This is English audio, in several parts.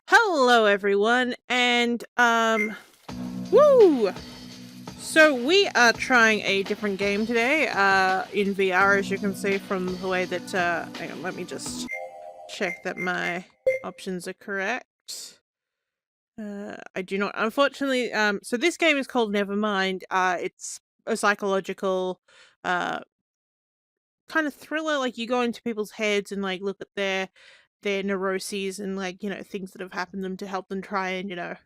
Hello everyone, and woo! So we are trying a different game today, in VR, as you can see from the way that, hang on, let me just check that my options are correct. I do not, unfortunately, so this game is called Nevermind. It's a psychological, uh, kind of thriller. Like, you go into people's heads and, like, look at their neuroses and, like, things that have happened to them to help them try and,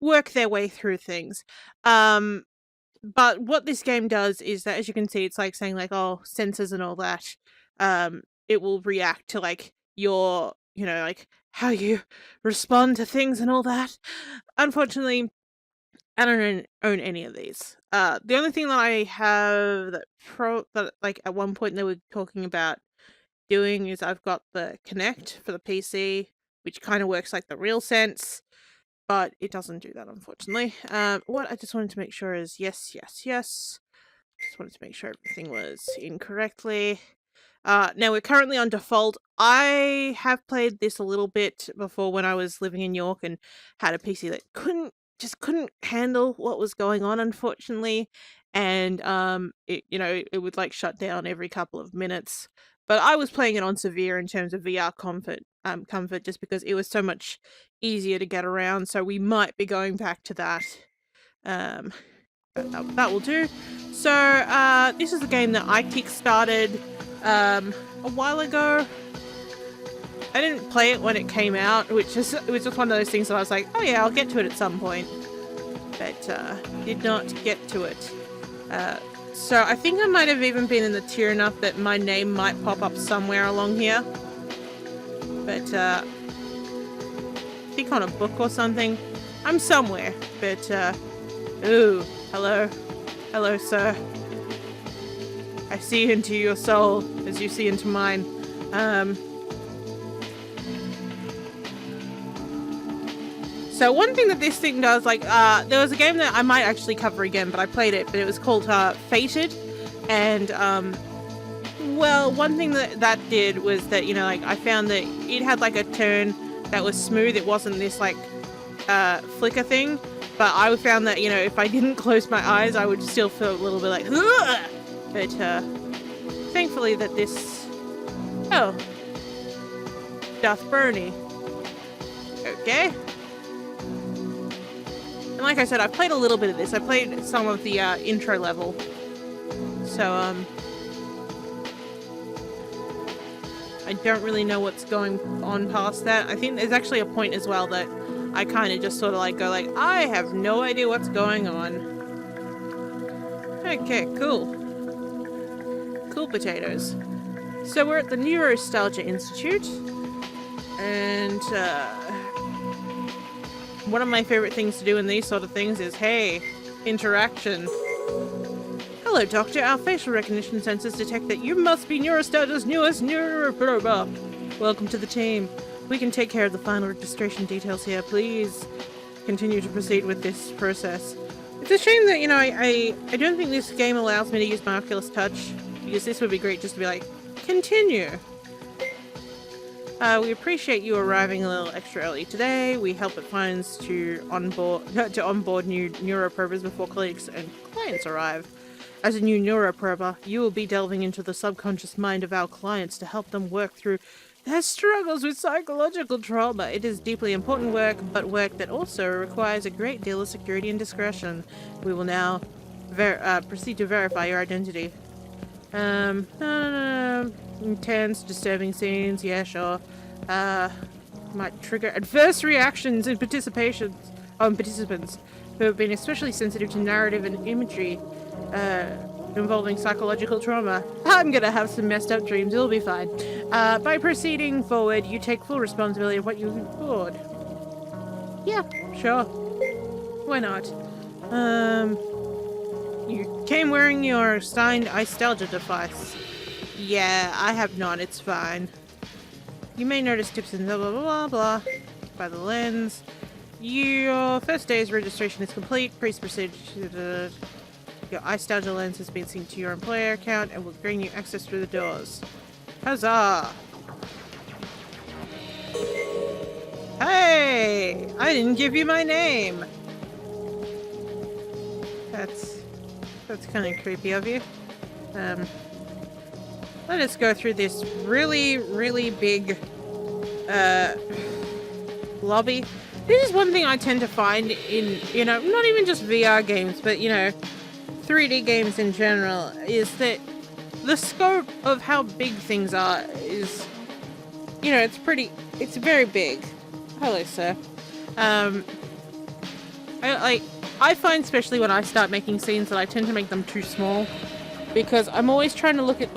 work their way through things. Um, but what this game does is that, as you can see, it's like saying like, oh, sensors and all that. It will react to like your, like how you respond to things and all that. Unfortunately, I don't own any of these. The only thing that I have that like at one point they were talking about doing is I've got the Kinect for the PC, which kind of works like the real sense, but it doesn't do that, unfortunately. What I just wanted to make sure is yes, yes, yes. Just wanted to make sure everything was incorrectly. Now we're currently on default. I have played this a little bit before when I was living in York and had a PC that couldn't handle what was going on, unfortunately. And it would like shut down every couple of minutes. But I was playing it on severe in terms of VR comfort just because it was so much easier to get around. So we might be going back to that. But that will do. So this is a game that I kickstarted a while ago. I didn't play it when it came out, it was just one of those things that I was like, oh yeah, I'll get to it at some point, but did not get to it. So I think I might have even been in the tier enough that my name might pop up somewhere along here, but I think on a book or something. I'm somewhere, but ooh, hello sir. I see into your soul as you see into mine. So one thing that this thing does, like, there was a game that I might actually cover again, but I played it, but it was called Fated, and well, one thing that did was that, like, I found that it had like a turn that was smooth. It wasn't this like flicker thing, but I found that, if I didn't close my eyes, I would still feel a little bit like, ugh! But thankfully that this, oh, doth Bernie. Okay. And like I said, I played a little bit of this. I played some of the intro level. So, I don't really know what's going on past that. I think there's actually a point as well that I kind of just sort of like go like, I have no idea what's going on. Okay, cool. Cool potatoes. So we're at the Neurostalgia Institute. And, one of my favorite things to do in these sort of things is, hey, interaction. Hello, Doctor. Our facial recognition sensors detect that you must be Neurostalgia's newest neuroprobe. Welcome to the team. We can take care of the final registration details here. Please continue to proceed with this process. It's a shame that, I don't think this game allows me to use my Oculus Touch, because this would be great just to be like, continue. We appreciate you arriving a little extra early today. We help at finds to onboard new neuroprobers before colleagues and clients arrive. As a new neuroprober, you will be delving into the subconscious mind of our clients to help them work through their struggles with psychological trauma. It is deeply important work, but work that also requires a great deal of security and discretion. We will now proceed to verify your identity. Intense, disturbing scenes, yeah, sure. Might trigger adverse reactions in participants who have been especially sensitive to narrative and imagery, involving psychological trauma. I'm gonna have some messed up dreams, it'll be fine. By proceeding forward, you take full responsibility of what you record. Yeah, sure. Why not? You came wearing your signed iStalgia device. Yeah, I have not, it's fine. You may notice tips and blah blah blah blah by the lens. Your first day's registration is complete. Please proceed to your iStalgia lens has been synced to your employer account and will bring you access through the doors. Huzzah! Hey! I didn't give you my name! That's kind of creepy of you. Let us go through this really, really big, lobby. This is one thing I tend to find in, not even just VR games, but, 3D games in general, is that the scope of how big things are is, it's very big. Hello, sir. I find, especially when I start making scenes, that I tend to make them too small, because I'm always trying to look at,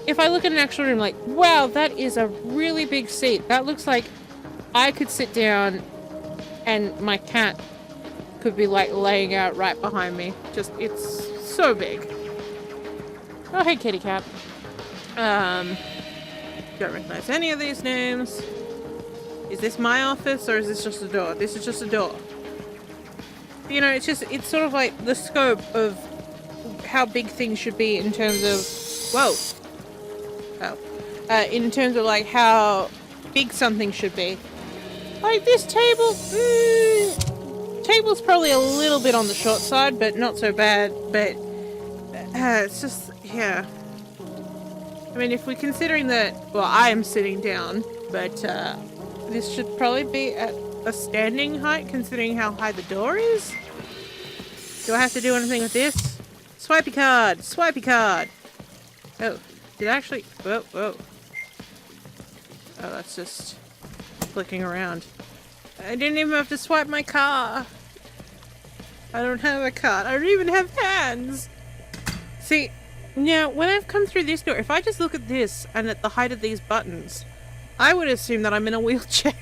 if I look at an actual room, wow, that is a really big seat. That looks like I could sit down and my cat could be, laying out right behind me. Just, it's so big. Oh, hey, kitty cat. Don't recognize any of these names. Is this my office, or is this just a door? This is just a door. It's sort of like the scope of how big things should be in terms of, in terms of how big something should be. Like this table, table's probably a little bit on the short side, but not so bad. But it's just, yeah. I mean, if we're considering that, well, I am sitting down, but this should probably be at a standing height, considering how high the door is. Do I have to do anything with this? Swipey card! Swipey card! Oh, did I actually... Whoa, whoa. Oh, that's just flicking around. I didn't even have to swipe my car. I don't have a card. I don't even have hands. See, now, when I've come through this door, if I just look at this and at the height of these buttons, I would assume that I'm in a wheelchair,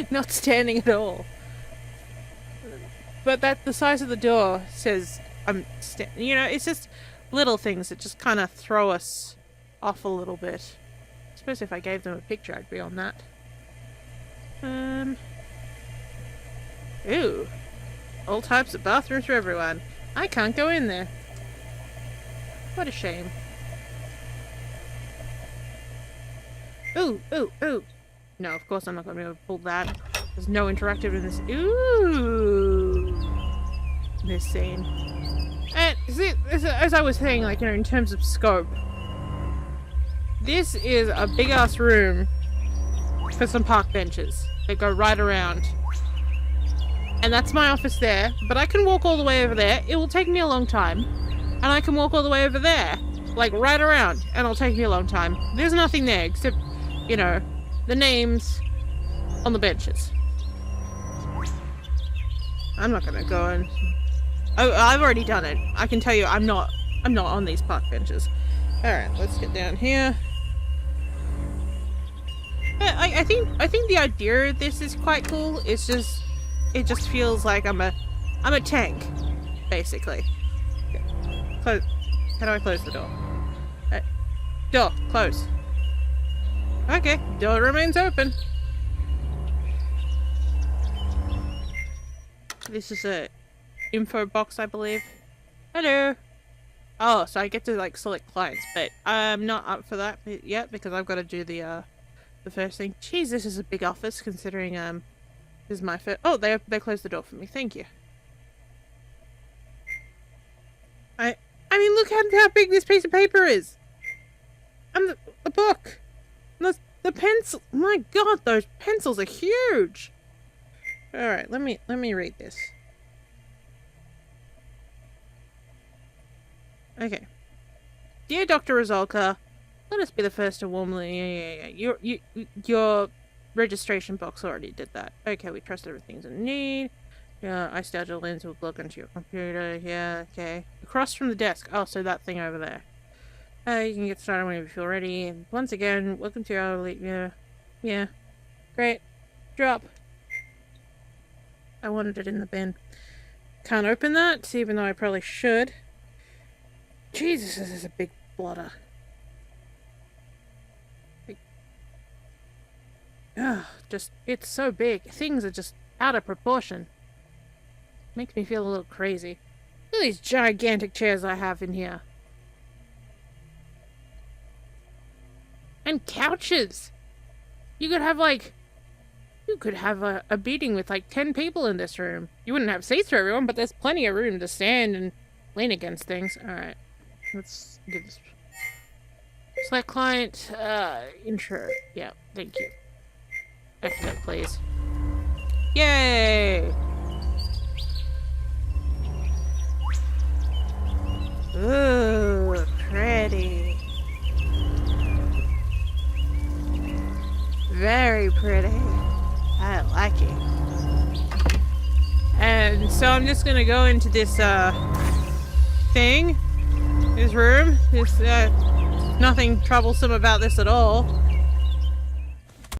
not standing at all. But that the size of the door says I'm it's just little things that just kind of throw us off a little bit. I suppose if I gave them a picture, I'd be on that. Ooh. All types of bathrooms for everyone. I can't go in there. What a shame. Ooh, ooh, ooh. No, of course I'm not going to be able to pull that. There's no interactive in this. Ooh. This scene. And see, as I was saying, in terms of scope, this is a big ass room for some park benches that go right around. And that's my office there, but I can walk all the way over there. It will take me a long time. And I can walk all the way over there, right around, and it'll take me a long time. There's nothing there except, the names on the benches. I'm not gonna go and... Oh, I've already done it. I can tell you I'm not on these park benches. Alright, let's get down here. I think the idea of this is quite cool. It's just... It just feels like I'm a tank, basically. Okay. Close. How do I close the door? Door, close. Okay, door remains open. This is a info box, I believe. Hello. Oh, so I get to select clients, but I'm not up for that yet because I've got to do the first thing. Jeez, this is a big office considering this is my first. Oh, they closed the door for me. Thank you. I mean, look how big this piece of paper is. And the book. The pencil. My God, those pencils are huge. All right, let me read this. Okay. Dear Dr. Rizalka, let us be the first to warmly... Your registration box already did that. Okay, we trust everything's in need. Yeah, I started a lens will log into your computer. Yeah, okay. Across from the desk. Oh, so that thing over there. You can get started whenever you feel ready. And once again, welcome to our... Yeah. Great. Drop. I wanted it in the bin. Can't open that, even though I probably should. Jesus, this is a big blotter. It's so big. Things are just out of proportion. Makes me feel a little crazy. Look at these gigantic chairs I have in here. And couches! You could have You could have a meeting with like 10 people in this room. You wouldn't have seats for everyone, but there's plenty of room to stand and lean against things. Alright. Let's do this. Select client, intro. Yeah, thank you. Activate, please. Yay! Ooh, pretty. Very pretty. I like it. And so I'm just gonna go into this, thing. This room. This, nothing troublesome about this at all.